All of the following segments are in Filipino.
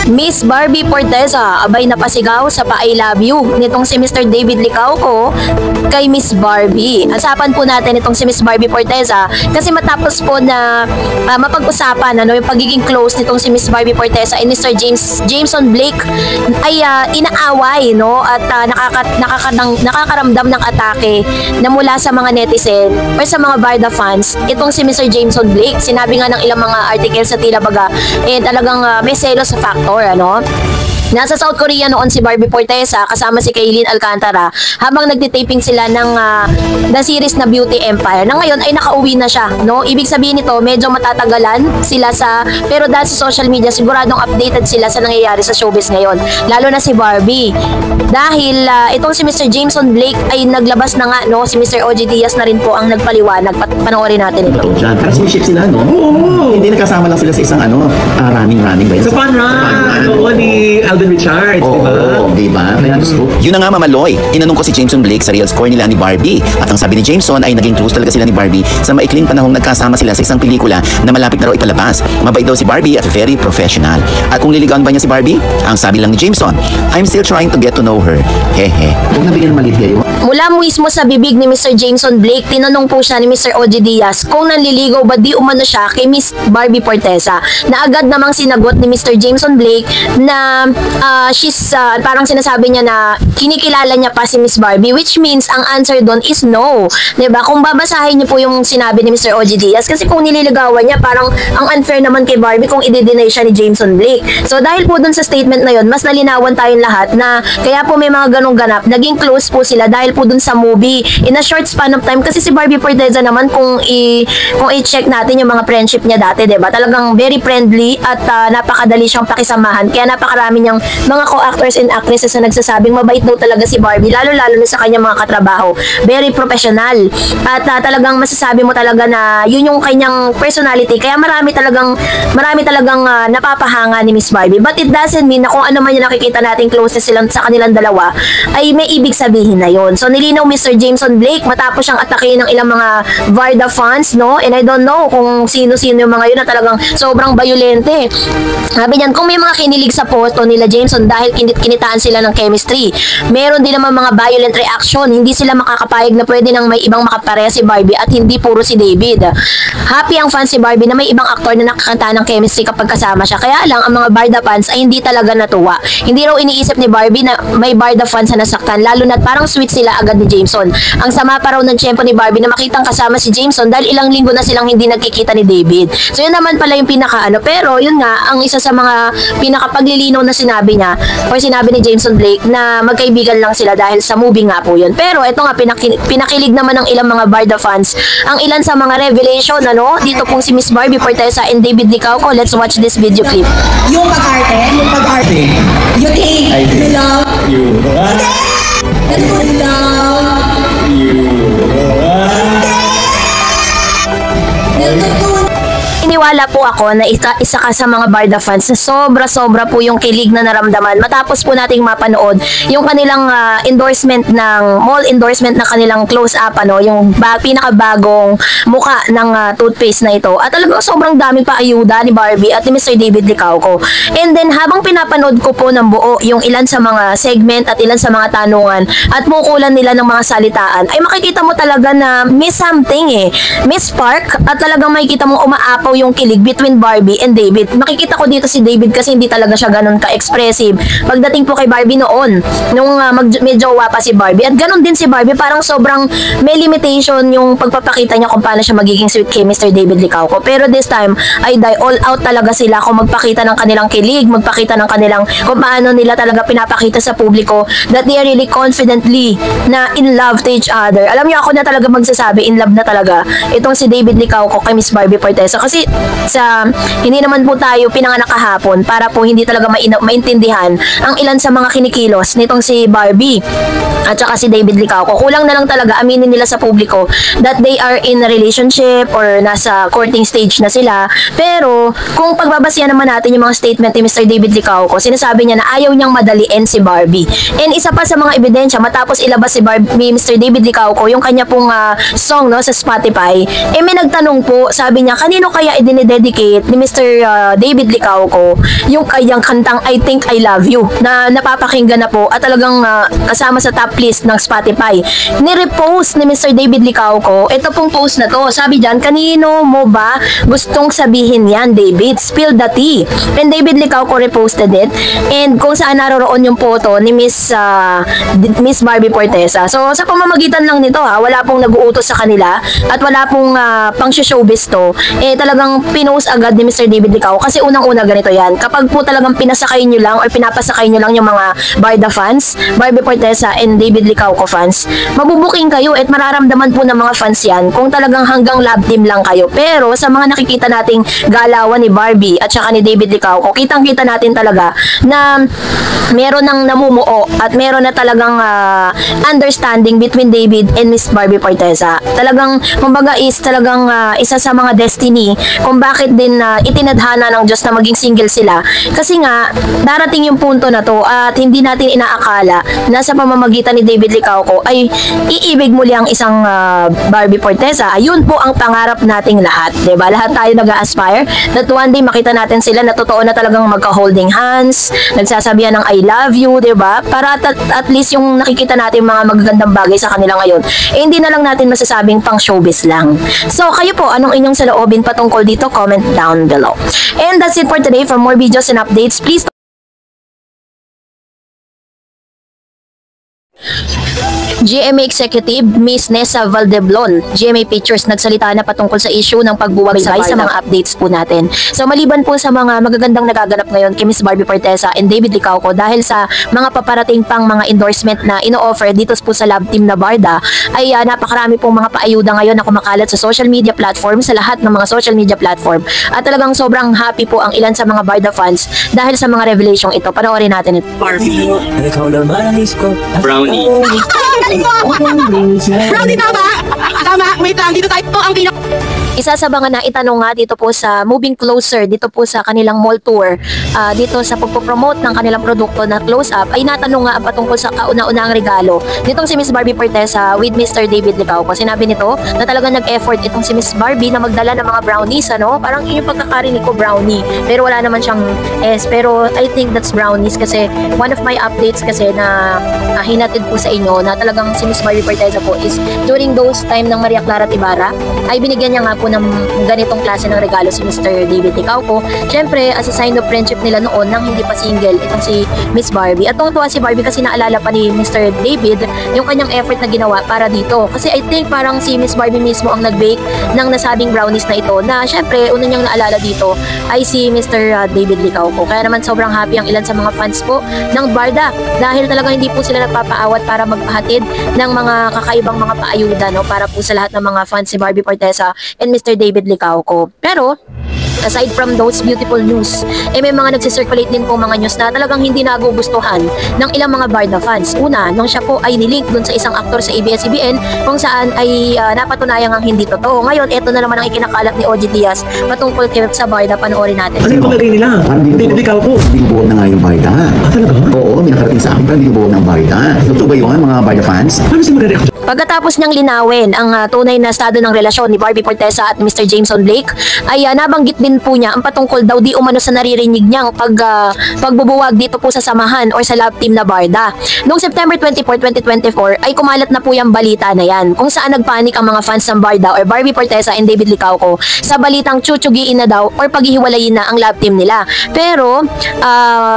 Miss Barbie Forteza, abay napasigaw sa pa-I love you nitong si Mr. David Licauco kay Miss Barbie. Usapan po natin itong si Miss Barbie Forteza kasi matapos po na mapag-usapan yung pagiging close nitong si Miss Barbie Forteza and Mr. Jameson Blake ay inaaway at nakakaramdam ng atake na mula sa mga netizen o sa mga Barda fans itong si Mr. Jameson Blake. Sinabi nga ng ilang mga articles sa tila baga talagang may selos sa factor Nasa South Korea noon si Barbie Forteza kasama si Kaylin Alcantara habang nagtitaping sila ng series na Beauty Empire na ngayon ay nakauwi na siya, Ibig sabihin nito, medyo matatagalan sila pero dahil sa social media siguradong updated sila sa nangyayari sa showbiz ngayon, lalo na si Barbie. Dahil itong si Mr. Jameson Blake ay naglabas na nga, si Mr. OG Diaz na rin po ang nagpaliwanag. Panoorin natin ito. Pero siniship sila, Oo. Hindi nakasama lang sila sa isang running ba yun? Sa pan-run! Oo, ni Alden Richards, diba? Yun na nga, Mama Loy. Tinanong ko si Jameson Blake sa real score nila ni Barbie. At ang sabi ni Jameson ay naging close talaga sila ni Barbie sa maikling panahong nagkasama sila sa isang pelikula na malapit na raw ipalabas. Mabait daw si Barbie at very professional. At kung liligawan ba niya si Barbie, ang sabi lang ni Jameson, I'm still trying to get to know her. Hehe. Huwag nabigyan ng malit kayo. Mula mismo sa bibig ni Mr. Jameson Blake, tinanong po siya ni Mr. OG Diaz kung nanliligaw ba di umano siya kay Miss Barbie Forteza. Na agad namang sinagot ni Mr. Jameson Blake na parang sinasabi niya na kinikilala niya pa si Miss Barbie, which means ang answer doon is no. 'Di ba? Kung babasahin niyo po yung sinabi ni Mr. OG Diaz, kasi kung nililigawan niya, parang ang unfair naman kay Barbie kung i-deny siya ni Jameson Blake. So dahil po doon sa statement na yon, mas nalinawan tayong lahat na kaya po may mga ganong ganap, naging close po sila dahil po doon sa movie in a short span of time. Kasi si Barbie Forteza naman, kung i-check natin yung mga friendship niya dati, 'di ba? Talagang very friendly at napakadali siyang pakisamahan. Kaya napakarami niyang mga co-actors and actresses na nagsasabing mabait daw talaga si Barbie, lalo-lalo na sa kanyang mga katrabaho. Very professional. At talagang masasabi mo talaga na yun yung kanyang personality. Kaya marami talagang napapahanga ni Miss Barbie. But it doesn't mean na kung ano man yung nakikita natin closest silang sa kanilang dalawa ay may ibig sabihin na yun. So nilinaw Mr. Jameson Blake matapos siyang atakein ng ilang mga Varda fans, and I don't know kung sino-sino yung mga yun na talagang sobrang bayolente. Sabi niyan, kung may mga kinilig sa photo nila Jameson dahil kinitaan sila ng chemistry, meron din naman mga violent reaction. Hindi sila makakapayag na pwede nang may ibang makapareha si Barbie at hindi puro si David. Happy ang fans si Barbie na may ibang aktor na nakakanta ng chemistry kapag kasama siya. Kaya lang, ang mga Barda fans ay hindi talaga natuwa. Hindi raw iniisip ni Barbie na may Barda fans na nasaktan, lalo na't parang sweet sila agad ni Jameson. Ang sama pa raw ng tiyempo ni Barbie na makitang kasama si Jameson dahil ilang linggo na silang hindi nagkikita ni David. So yun naman pala yung pero yun nga, ang isa sa mga pinakapaglilinaw na sinabi niya or sinabi ni Jameson Blake na magkaibigan lang sila dahil sa movie nga po yun. Pero ito nga, pinakilig naman ng ilang mga Barda fans ang ilan sa mga revelation dito pong si Miss Barbie Forteza and David Licauco. Let's watch this video clip. Yung pag-arte, you think, you love, you love Iniwala po ako na isa ka sa mga Barda fans na sobra-sobra po yung kilig na naramdaman matapos po nating mapanood yung kanilang mall endorsement na kanilang close-up, yung pinakabagong muka ng toothpaste na ito. At talagang sobrang daming paayuda ni Barbie at ni Mr. David Licauco. And then habang pinapanood ko po ng buo yung ilan sa mga segment at ilan sa mga tanungan at bukulan nila ng mga salitaan, ay makikita mo talaga na may something may spark at talagang makikita mo umaapaw yung kilig between Barbie and David. Makikita ko dito si David kasi hindi talaga siya ganun ka-expressive pagdating po kay Barbie noon nung may jowa pa si Barbie. At ganun din si Barbie, parang sobrang may limitation yung pagpapakita niya kung paano siya magiging sweet kay Mr. David Licauco. Pero this time ay all out talaga sila kung magpakita ng kanilang kilig, magpakita ng kanilang kung paano nila talaga pinapakita sa publiko that they are really confidently na in love to each other. Alam niyo, ako na talaga magsasabi in love na talaga itong si David Licauco kay Miss Barbie Forteza. Kasi hindi naman po tayo pinanganak kahapon para po hindi talaga maintindihan ang ilan sa mga kinikilos nitong si Barbie at saka si David Licauco. Kulang na lang talaga aminin nila sa publiko that they are in a relationship or nasa courting stage na sila. Pero kung pagbabasihan naman natin yung mga statement ni Mr. David Licauco, sinasabi niya na ayaw niyang madaliin si Barbie. And isa pa sa mga ebidensya, matapos ilabas si Mr. David Licauco yung kanya pong song sa Spotify, may nagtanong po, sabi niya, kanino kaya idinededicate ni Mr. David Licauco yung kanyang kantang I Think I Love You na napapakinggan na po at talagang kasama sa top list ng Spotify. Ni-repost ni Mr. David Licauco ito pong post na to. Sabi dyan, kanino mo ba gustong sabihin yan, David? Spill the tea. And David Licauco reposted it, and kung saan naroroon yung photo ni Miss Barbie Fortesa. So sa pamamagitan lang nito wala pong nag-uutos sa kanila at wala pong pang showbiz to, talagang pinost agad ni Mr. David Licauco kasi unang-una ganito yan. Kapag po talagang pinasakay nyo lang or pinapasakay nyo lang yung mga Barda fans, Barbie Fortesa and David Licauco fans, mabubuking kayo at mararamdaman po ng mga fans yan kung talagang hanggang love team lang kayo. Pero sa mga nakikita nating galawan ni Barbie at saka ni David Licauco, kitang-kita natin talaga na meron ng namumuo at meron na talagang understanding between David and Miss Barbie Fortesa. Talagang, kumbaga is talagang isa sa mga destiny kung bakit din itinadhana ng Diyos na maging single sila. Kasi nga, darating yung punto na to at hindi natin inaakala na sa pamamagitan ni David Licauco ay iibig muli ang isang Barbie Fortesa. Ayun po ang pangarap nating lahat. Diba? Lahat tayo nag-aspire that one day makita natin sila na totoo na talagang magka-holding hands, nagsasabihan ng I love you, diba? Para at least yung nakikita natin mga magagandang bagay sa kanila ngayon, hindi na lang natin masasabing pang showbiz lang. So, kayo po, anong inyong saloobin patungkol dito? Comment down below. And that's it for today. For more videos and updates, please GMA Executive Miss Nessa Valdeblon, GMA Pictures, nagsalita na patungkol sa issue ng pagbuwag sa mga updates po natin. So maliban po sa mga magagandang nagaganap ngayon kay Miss Barbie Fortesa and David Licauco dahil sa mga paparating pang mga endorsement na ino-offer dito po sa love team na Barda, ay napakarami pong mga paayuda ngayon na kumakalat sa social media platform, sa lahat ng mga social media platform. At talagang sobrang happy po ang ilan sa mga Barda fans dahil sa mga revelation ito. Panoorin natin ito. Barbie. Brownie. Brownie, tama! Tama, wait lang, dito tayo po ang Isa sa mga naitanong nga dito po sa Moving Closer, dito po sa kanilang mall tour, dito sa pagpopromote ng kanilang produkto na close up, ay natanong nga patungkol sa kauna-unang regalo nitong si Miss Barbie Fortesa with Mr. David Licauco. Sinabi nito na talagang nag-effort itong si Miss Barbie na magdala ng mga brownies, parang yung pagkakarinig ko brownie, pero wala naman siyang S, pero I think that's brownies kasi one of my updates kasi na hinatid po sa inyo na talagang si Miss Barbie Fortesa po is during those time ng Maria Clara Tibara, ay binigyan niya nga po ng ganitong klase ng regalo si Mr. David Licauco. Siyempre, as a sign of friendship nila noon nang hindi pa single itong si Miss Barbie. At tuwa si Barbie kasi naalala pa ni Mr. David yung kanyang effort na ginawa para dito. Kasi I think parang si Miss Barbie mismo ang nag-bake ng nasabing brownies na ito na siyempre, una niyang naalala dito ay si Mr. David Licauco. Kaya naman sobrang happy ang ilan sa mga fans po ng Barda dahil talaga hindi po sila nagpapaawat para magpahatid ng mga kakaibang mga paayuda para po sa lahat ng mga fans si Barbie Fortesa and Mr. David Licauco. Pero aside from those beautiful news, may mga nagsisirculate din po mga news na talagang hindi nagugustuhan ng ilang mga Barda fans. Una, nung siya po ay nilink dun sa isang aktor sa ABS-CBN kung saan ay napatunayan ang hindi totoo. Ngayon, eto na naman ang ikinakalat ni OG Diaz patungkol sa Barda. Panoorin natin. Ano yung palagay nila? David Licauco. Binubuo na nga yung Barda. Talaga? Oo, may nakarating sa akin parang binubuo ng Barda. Totoo ba yun, mga Barda fans? Paano siya magre-react? Pagkatapos niyang linawin ang tunay na estado ng relasyon ni Barbie Fortesa at Mr. Jameson Blake, ay nabanggit din po niya ang patungkol daw di umano sa naririnig niyang pagbubuwag dito po sa samahan or sa love team na Barda. Noong September 24, 2024 ay kumalat na po yung balita na yan kung saan nagpanik ang mga fans ng Barda or Barbie Fortesa and David Licauco sa balitang chuchugiin na daw or paghihiwalayin na ang love team nila. Pero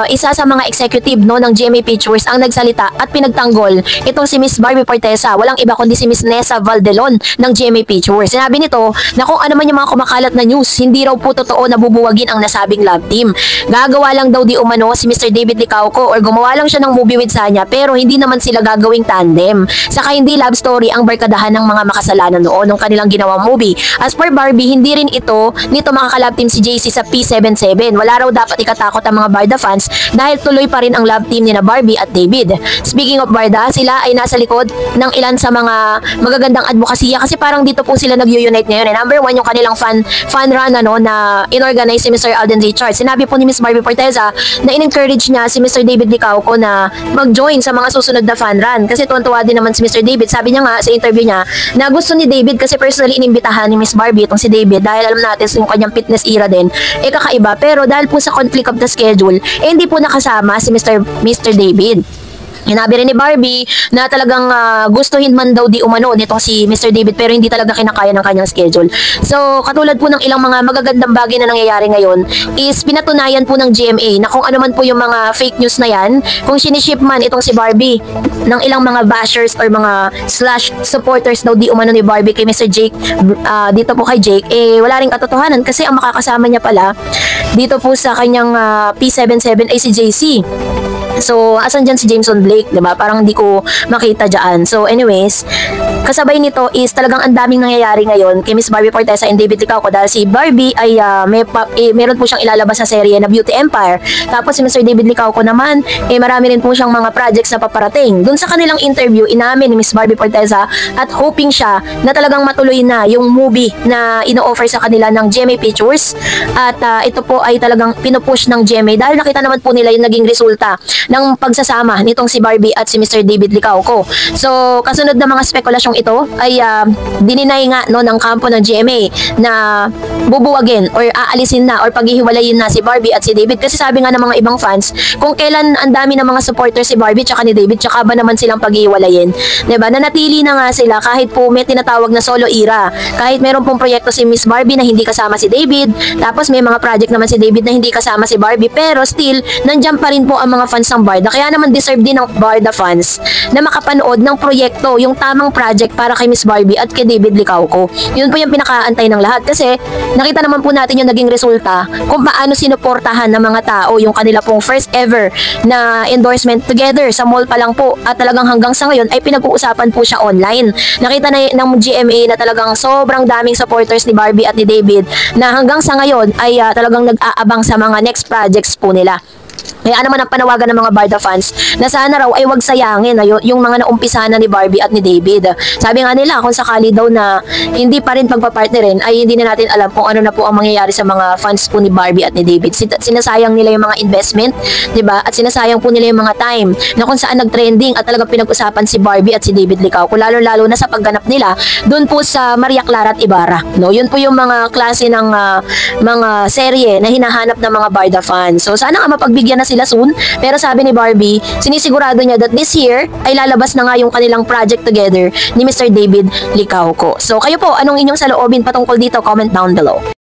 isa sa mga executive ng GMA Pictures ang nagsalita at pinagtanggol itong si Miss Barbie Fortesa. Walang iba kundi si Miss Nessa Valdeblon ng GMA Pictures. Sinabi nito na kung ano man yung mga kumakalat na news, hindi raw po totoo na bubuwagin ang nasabing love team. Gagawa lang daw di umano si Mr. David Licauco or gumawa lang siya ng movie with Sanya pero hindi naman sila gagawing tandem. Saka hindi love story ang barkadahan ng mga makasalanan noon nung kanilang ginawang movie. As per Barbie, hindi rin nito makakalove team si JC sa P77. Wala raw dapat ikatakot ang mga Barda fans dahil tuloy pa rin ang love team ni na Barbie at David. Speaking of Barda, sila ay nasa likod ng ilan sa mga magagandang advokasya kasi parang dito po sila nag-unite ngayon. Number one, yung kanilang fan run na inorganize si Mr. Alden Richards. Sinabi po ni Miss Barbie Forteza na in-encourage niya si Mr. David Licauco na mag-join sa mga susunod na fan run. Kasi tuwan-tuwa din naman si Mr. David. Sabi niya nga sa interview niya na gusto ni David kasi personally inimbitahan ni Miss Barbie itong si David dahil alam natin yung kanyang fitness era din kakaiba. Pero dahil po sa conflict of the schedule, hindi po nakasama si Mr. David. Hinabi rin ni Barbie na talagang gustuhin man daw di umano nitong si Mr. David pero hindi talaga kinakaya ng kanyang schedule. So, katulad po ng ilang mga magagandang bagay na nangyayari ngayon is pinatunayan po ng GMA na kung ano man po yung mga fake news na yan, kung siniship man itong si Barbie ng ilang mga bashers or mga slash supporters daw di umano ni Barbie kay Mr. Jake, dito po kay Jake, wala ring katotohanan kasi ang makakasama niya pala dito po sa kanyang P77 ay si JC. So, asan dyan si Jameson Blake, diba? Parang hindi ko makita dyan. So, anyways, kasabay nito is talagang ang daming nangyayari ngayon kay Miss Barbie Forteza and David Licauco dahil si Barbie ay meron po siyang ilalabas na serye na Beauty Empire. Tapos si Mr. David Licauco naman, marami rin po siyang mga projects na paparating. Doon sa kanilang interview, inamin ni Miss Barbie Forteza at hoping siya na talagang matuloy na yung movie na ino-offer sa kanila ng GMA Pictures. At ito po ay talagang pinupush ng GMA dahil nakita naman po nila yung naging resulta ng pagsasama nitong si Barbie at si Mr. David Licauco. So, kasunod na mga spekulasyong ito ay dininay nga no, ng kampo ng GMA na bubuwagin or aalisin na or paghihiwalayin na si Barbie at si David kasi sabi nga ng mga ibang fans kung kailan ang dami ng mga supporters si Barbie tsaka ni David tsaka ba naman silang paghihiwalayin. Diba? Nanatili na nga sila kahit po may tinatawag na solo era. Kahit meron pong proyekto si Miss Barbie na hindi kasama si David tapos may mga project naman si David na hindi kasama si Barbie pero still, nandyan pa rin po ang mga fans ng Barda. Kaya naman deserve din ng Barda fans na makapanood ng proyekto, yung tamang project para kay Miss Barbie at kay David Licauco. Yun po yung pinakaantay ng lahat kasi nakita naman po natin yung naging resulta kung paano sinuportahan ng mga tao yung kanila pong first ever na endorsement together sa mall pa lang po at talagang hanggang sa ngayon ay pinag-uusapan po siya online. Nakita na ng GMA na talagang sobrang daming supporters ni Barbie at ni David na hanggang sa ngayon ay talagang nag-aabang sa mga next projects po nila. Kaya naman ang panawagan ng mga Barda fans na sana raw ay wag sayangin yung mga naumpisa na ni Barbie at ni David. Sabi nga nila kung sakali daw na hindi pa rin pagpapartnerin ay hindi na natin alam kung ano na po ang mangyayari sa mga fans po ni Barbie at ni David. Sinasayang nila yung mga investment, diba? At sinasayang po nila yung mga time na kung saan nag-trending at talagang pinag-usapan si Barbie at si David Licauco. Lalo-lalo na sa pagganap nila doon po sa Maria Clara at Ibarra. No? Yun po yung mga klase ng mga serye na hinahanap ng mga Barda fans. So sana nga mapagbigyan na sila soon. Pero sabi ni Barbie, sinisigurado niya that this year ay lalabas na nga yung kanilang project together ni Mr. David Licauco. So kayo po, anong inyong saloobin patungkol dito? Comment down below.